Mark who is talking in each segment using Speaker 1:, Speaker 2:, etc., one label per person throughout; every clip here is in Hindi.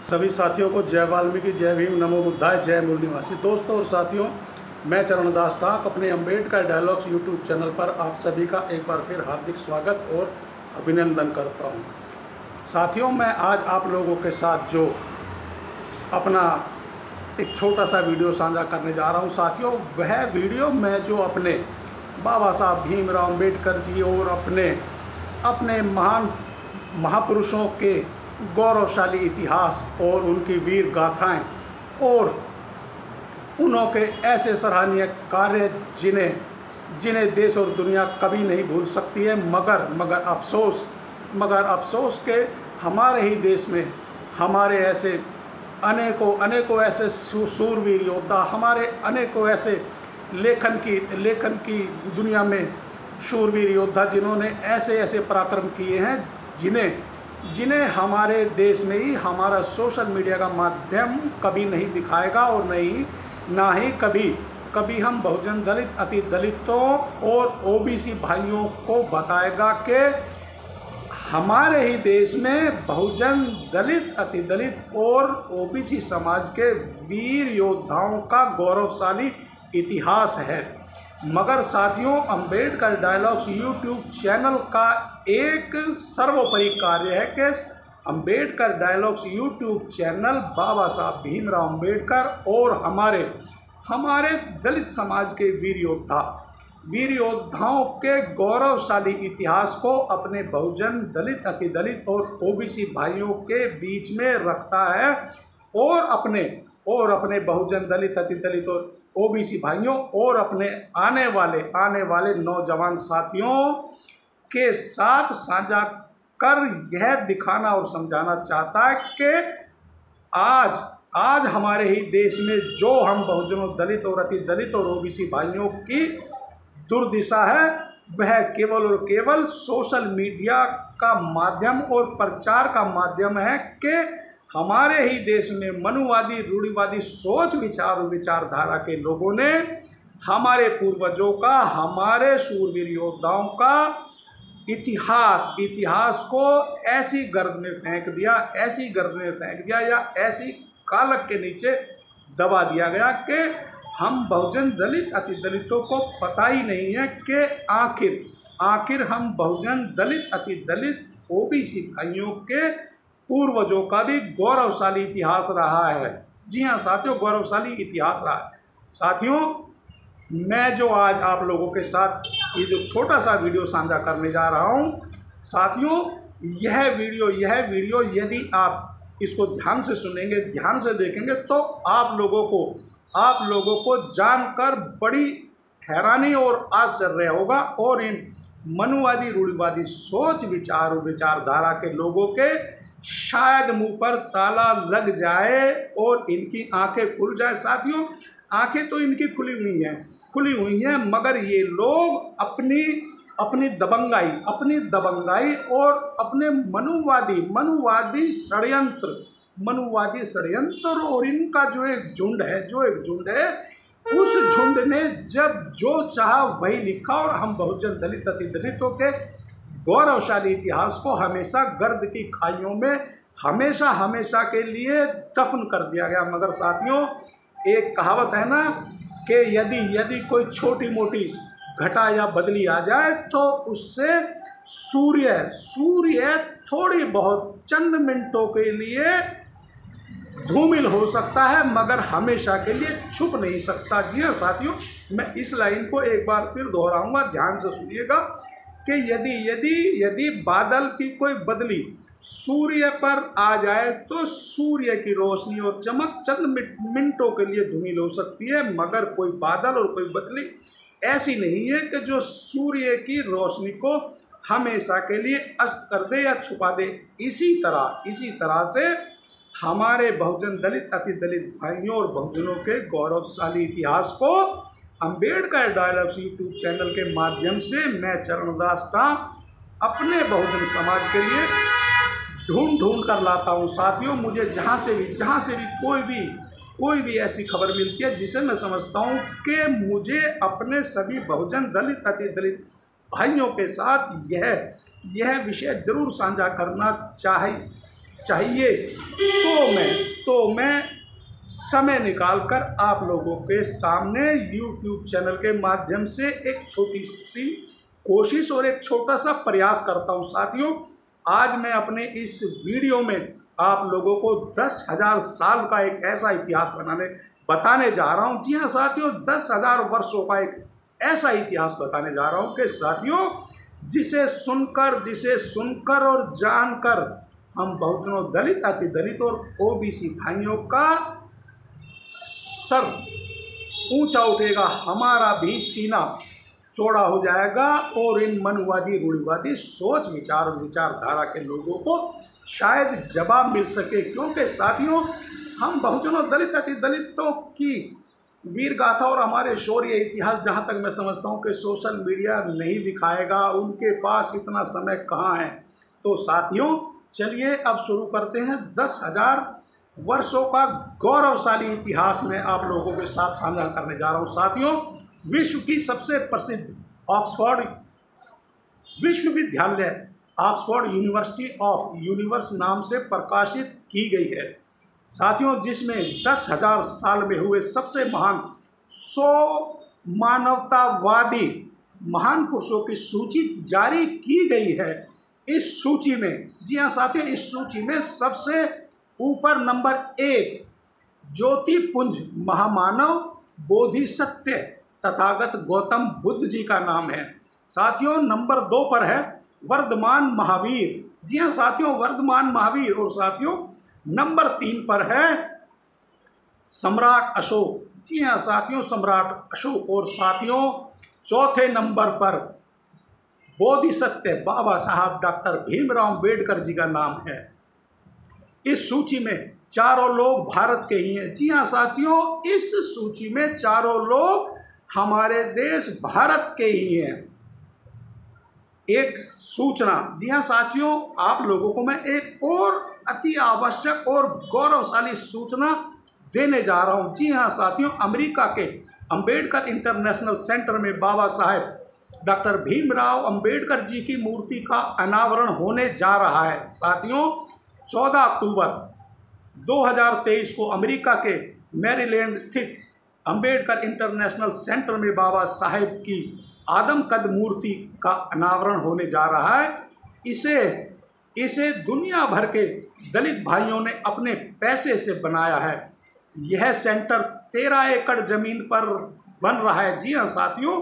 Speaker 1: सभी साथियों को जय वाल्मीकि, जय भीम, नमो बुद्धाय, जय मूल निवासी। दोस्तों और साथियों, मैं चरणदास ठाक अपने अम्बेडकर डायलॉग्स यूट्यूब चैनल पर आप सभी का एक बार फिर हार्दिक स्वागत और अभिनंदन करता हूं। साथियों, मैं आज आप लोगों के साथ जो अपना एक छोटा सा वीडियो साझा करने जा रहा हूं साथियों, वह वीडियो मैं जो अपने बाबा साहब भीमराव अम्बेडकर जी और अपने महान महापुरुषों के गौरवशाली इतिहास और उनकी वीर गाथाएं और उनके ऐसे सराहनीय कार्य जिन्हें देश और दुनिया कभी नहीं भूल सकती है। मगर अफसोस के हमारे ही देश में हमारे ऐसे अनेकों ऐसे सूरवीर योद्धा, हमारे अनेकों ऐसे लेखन की दुनिया में शूरवीर योद्धा जिन्होंने ऐसे पराक्रम किए हैं जिन्हें हमारे देश में ही हमारा सोशल मीडिया का माध्यम कभी नहीं दिखाएगा और ना ही कभी हम बहुजन दलित, अति दलितों और ओबीसी भाइयों को बताएगा कि हमारे ही देश में बहुजन दलित, अति दलित और ओबीसी समाज के वीर योद्धाओं का गौरवशाली इतिहास है। मगर साथियों, अम्बेडकर डायलॉग्स यूट्यूब चैनल का एक सर्वोपरि कार्य है कि अम्बेडकर डायलॉग्स यूट्यूब चैनल बाबा साहब भीमराव अम्बेडकर और हमारे दलित समाज के वीर योद्धाओं के गौरवशाली इतिहास को अपने बहुजन दलित, अति दलित और ओबीसी भाइयों के बीच में रखता है और अपने बहुजन दलित, अति दलित और ओबीसी भाइयों और अपने आने वाले नौजवान साथियों के साथ साझा कर यह दिखाना और समझाना चाहता है कि आज हमारे ही देश में जो हम बहुजनों दलित और अति दलित और ओबीसी भाइयों की दुर्दिशा है, वह केवल और केवल सोशल मीडिया का माध्यम और प्रचार का माध्यम है कि हमारे ही देश में मनुवादी, रूढ़िवादी सोच विचारधारा के लोगों ने हमारे पूर्वजों का, हमारे शूरवीर योद्धाओं का इतिहास को ऐसी गर्द में फेंक दिया या ऐसी कालक के नीचे दबा दिया गया कि हम बहुजन दलित, अति दलितों को पता ही नहीं है कि आखिर हम बहुजन दलित, अति दलित, ओबीसी भाइयों के पूर्वजों का भी गौरवशाली इतिहास रहा है। जी हाँ साथियों, गौरवशाली इतिहास रहा है। साथियों, मैं जो आज आप लोगों के साथ ये जो छोटा सा वीडियो साझा करने जा रहा हूँ साथियों, यह वीडियो यदि आप इसको ध्यान से सुनेंगे, ध्यान से देखेंगे तो आप लोगों को जानकर बड़ी हैरानी और आश्चर्य होगा और इन मनुवादी, रूढ़िवादी सोच विचारधारा के लोगों के शायद मुंह पर ताला लग जाए और इनकी आंखें खुल जाए। साथियों, आंखें तो इनकी खुली हुई हैं मगर ये लोग अपनी दबंगाई और अपने मनुवादी षड्यंत्र और इनका जो एक झुंड है उस झुंड ने जब जो चाहा वही लिखा और हम बहुजन दलित, अति दलितों के गौरवशाली इतिहास को हमेशा गर्द की खाइयों में हमेशा के लिए दफन कर दिया गया। मगर साथियों, एक कहावत है ना कि यदि कोई छोटी मोटी घटा या बदली आ जाए तो उससे सूर्य थोड़ी बहुत चंद मिनटों के लिए धूमिल हो सकता है मगर हमेशा के लिए छुप नहीं सकता। जी हाँ साथियों, मैं इस लाइन को एक बार फिर दोहराऊंगा, ध्यान से सुनिएगा कि यदि बादल की कोई बदली सूर्य पर आ जाए तो सूर्य की रोशनी और चमक चंद मिनटों के लिए धूमिल हो सकती है मगर कोई बादल और कोई बदली ऐसी नहीं है कि जो सूर्य की रोशनी को हमेशा के लिए अस्त कर दे या छुपा दे। इसी तरह से हमारे बहुजन दलित, अति दलित भाइयों और बहुजनों के गौरवशाली इतिहास को अम्बेडकर डायलॉग्स यूट्यूब चैनल के माध्यम से मैं चरणदास ठाक अपने बहुजन समाज के लिए ढूंढ कर लाता हूँ। साथियों, मुझे जहाँ से भी कोई भी ऐसी खबर मिलती है जिसे मैं समझता हूँ कि मुझे अपने सभी बहुजन दलित, अति दलित भाइयों के साथ यह विषय जरूर साझा करना चाहिए तो मैं समय निकालकर आप लोगों के सामने YouTube चैनल के माध्यम से एक छोटी सी कोशिश और एक छोटा सा प्रयास करता हूं। साथियों, आज मैं अपने इस वीडियो में आप लोगों को 10,000 साल का एक ऐसा इतिहास बताने जा रहा हूं। जी हाँ साथियों, 10,000 वर्षों का एक ऐसा इतिहास बताने जा रहा हूं कि साथियों, जिसे सुनकर और जानकर हम बहुजनों, दलित, अति दलित और ओबीसी भाइयों का सर ऊंचा उठेगा, हमारा भी सीना चौड़ा हो जाएगा और इन मनुवादी रूढ़िवादी सोच विचार और विचारधारा के लोगों को शायद जवाब मिल सके। क्योंकि साथियों, हम बहुजनों, दलित, अति दलितों की वीर गाथा और हमारे शौर्य इतिहास जहाँ तक मैं समझता हूँ कि सोशल मीडिया नहीं दिखाएगा, उनके पास इतना समय कहाँ है। तो साथियों, चलिए अब शुरू करते हैं 10,000 वर्षों का गौरवशाली इतिहास में आप लोगों के साथ साझा करने जा रहा हूँ। साथियों, विश्व की सबसे प्रसिद्ध ऑक्सफोर्ड विश्वविद्यालय ऑक्सफोर्ड यूनिवर्सिटी ऑफ यूनिवर्स नाम से प्रकाशित की गई है साथियों, जिसमें 10,000 साल में हुए सबसे महान 100 मानवतावादी महान पुरुषों की सूची जारी की गई है। इस सूची में, जी हाँ साथियों, इस सूची में सबसे ऊपर नंबर 1 ज्योतिपुंज महामानव बोधिसत्व तथागत गौतम बुद्ध जी का नाम है। साथियों, नंबर 2 पर है वर्धमान महावीर। जी हाँ साथियों, वर्धमान महावीर। और साथियों, नंबर 3 पर है सम्राट अशोक। जी हाँ साथियों, सम्राट अशोक। और साथियों, चौथे नंबर पर बोधिसत्व बाबा साहब डॉक्टर भीमराव अंबेडकर जी का नाम है। इस सूची में चारों लोग भारत के ही हैं। जी हाँ साथियों, इस सूची में चारों लोग हमारे देश भारत के ही हैं। एक सूचना, जी हाँ साथियों, आप लोगों को मैं एक और अति आवश्यक और गौरवशाली सूचना देने जा रहा हूँ। जी हाँ साथियों, अमेरिका के अंबेडकर इंटरनेशनल सेंटर में बाबा साहेब डॉक्टर भीमराव अंबेडकर जी की मूर्ति का अनावरण होने जा रहा है। साथियों, 14 अक्टूबर 2023 को अमेरिका के मैरीलैंड स्थित अंबेडकर इंटरनेशनल सेंटर में बाबा साहेब की आदमकद मूर्ति का अनावरण होने जा रहा है। इसे दुनिया भर के दलित भाइयों ने अपने पैसे से बनाया है। यह सेंटर 13 एकड़ जमीन पर बन रहा है। जी हाँ साथियों,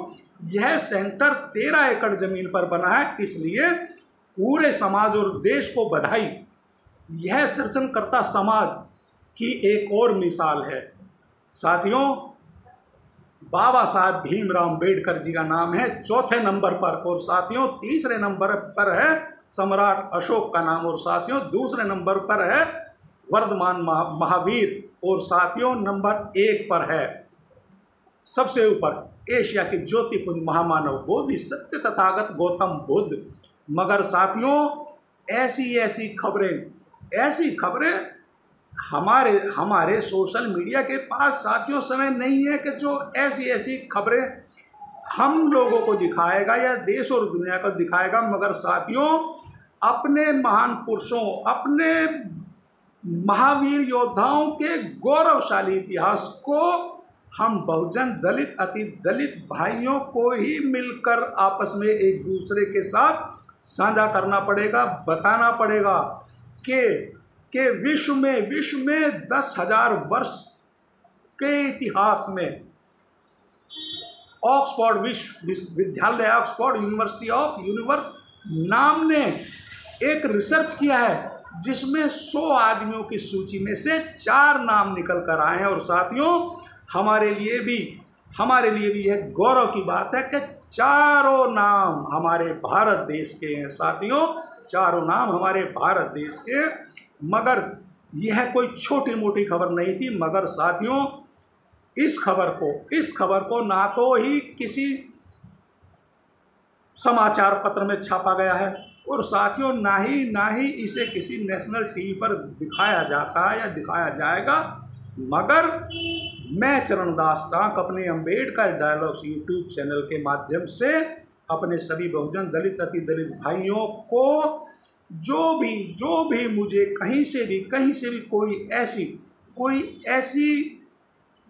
Speaker 1: यह सेंटर 13 एकड़ जमीन पर बना है। इसलिए पूरे समाज और देश को बधाई। यह सृजनकर्ता समाज की एक और मिसाल है। साथियों, बाबा साहब भीमराव अंबेडकर जी का नाम है चौथे नंबर पर। और साथियों, तीसरे नंबर पर है सम्राट अशोक का नाम। और साथियों, दूसरे नंबर पर है वर्धमान महावीर। और साथियों, नंबर 1 पर है सबसे ऊपर एशिया के ज्योतिपुंज महामानव बोधिसत्व तथागत गौतम बुद्ध। मगर साथियों, ऐसी खबरें हमारे सोशल मीडिया के पास साथियों समय नहीं है कि जो ऐसी खबरें हम लोगों को दिखाएगा या देश और दुनिया को दिखाएगा। मगर साथियों, अपने महान पुरुषों, अपने महावीर योद्धाओं के गौरवशाली इतिहास को हम बहुजन, दलित, अति दलित भाइयों को ही मिलकर आपस में एक दूसरे के साथ साझा करना पड़ेगा, बताना पड़ेगा कि विश्व में 10,000 वर्ष के इतिहास में ऑक्सफोर्ड विश्वविद्यालय ऑक्सफोर्ड यूनिवर्सिटी ऑफ यूनिवर्स नाम ने एक रिसर्च किया है, जिसमें 100 आदमियों की सूची में से 4 नाम निकल कर आए हैं। और साथियों, हमारे लिए भी यह गौरव की बात है कि चारों नाम हमारे भारत देश के हैं। साथियों, चारों नाम हमारे भारत देश के। मगर यह कोई छोटी मोटी खबर नहीं थी। मगर साथियों, इस खबर को ना तो ही किसी समाचार पत्र में छापा गया है, और साथियों ना ही इसे किसी नेशनल टीवी पर दिखाया जाता है या दिखाया जाएगा। मगर मैं चरणदास टांक अपने अंबेडकर डायलॉग्स यूट्यूब चैनल के माध्यम से अपने सभी बहुजन, दलित, अति दलित भाइयों को जो भी मुझे कहीं से भी कोई ऐसी कोई ऐसी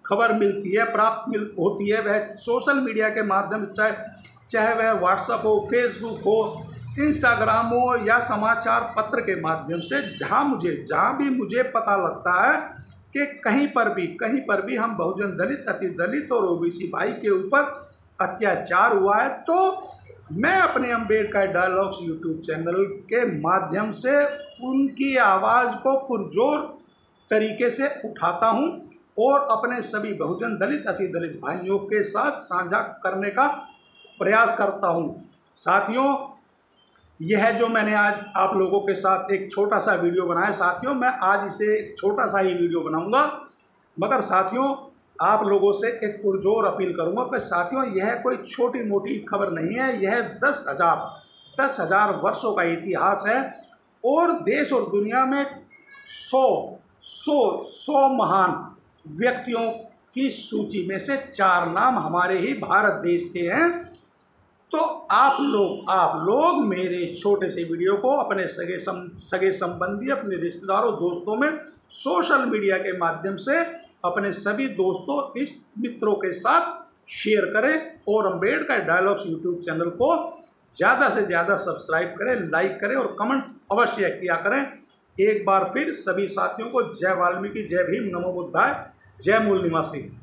Speaker 1: खबर मिलती है, होती है, वह सोशल मीडिया के माध्यम से, चाहे वह व्हाट्सएप हो, फेसबुक हो, इंस्टाग्राम हो या समाचार पत्र के माध्यम से, जहाँ भी मुझे पता लगता है कि कहीं पर भी हम बहुजन दलित, अति दलित और ओबीसी भाई के ऊपर अत्याचार हुआ है, तो मैं अपने अम्बेडकर डायलॉग्स यूट्यूब चैनल के माध्यम से उनकी आवाज़ को पुरजोर तरीके से उठाता हूं और अपने सभी बहुजन दलित, अति दलित भाइयों के साथ साझा करने का प्रयास करता हूं। साथियों, यह जो मैंने आज आप लोगों के साथ एक छोटा सा वीडियो बनाया, साथियों मैं आज इसे छोटा सा ही वीडियो बनाऊंगा, मगर साथियों आप लोगों से एक पुरजोर अपील करूंगा कि साथियों यह कोई छोटी मोटी खबर नहीं है, यह 10,000 वर्षों का इतिहास है और देश और दुनिया में 100 महान व्यक्तियों की सूची में से 4 नाम हमारे ही भारत देश के हैं। तो आप लोग मेरे छोटे से वीडियो को अपने सगे संबंधी, अपने रिश्तेदारों, दोस्तों में सोशल मीडिया के माध्यम से अपने सभी दोस्तों, इष्ट मित्रों के साथ शेयर करें और अम्बेडकर डायलॉग्स यूट्यूब चैनल को ज़्यादा से ज़्यादा सब्सक्राइब करें, लाइक करें और कमेंट्स अवश्य किया करें। एक बार फिर सभी साथियों को जय वाल्मीकि, जय भीम, नमो बुद्धाय, जय मूल निवासी।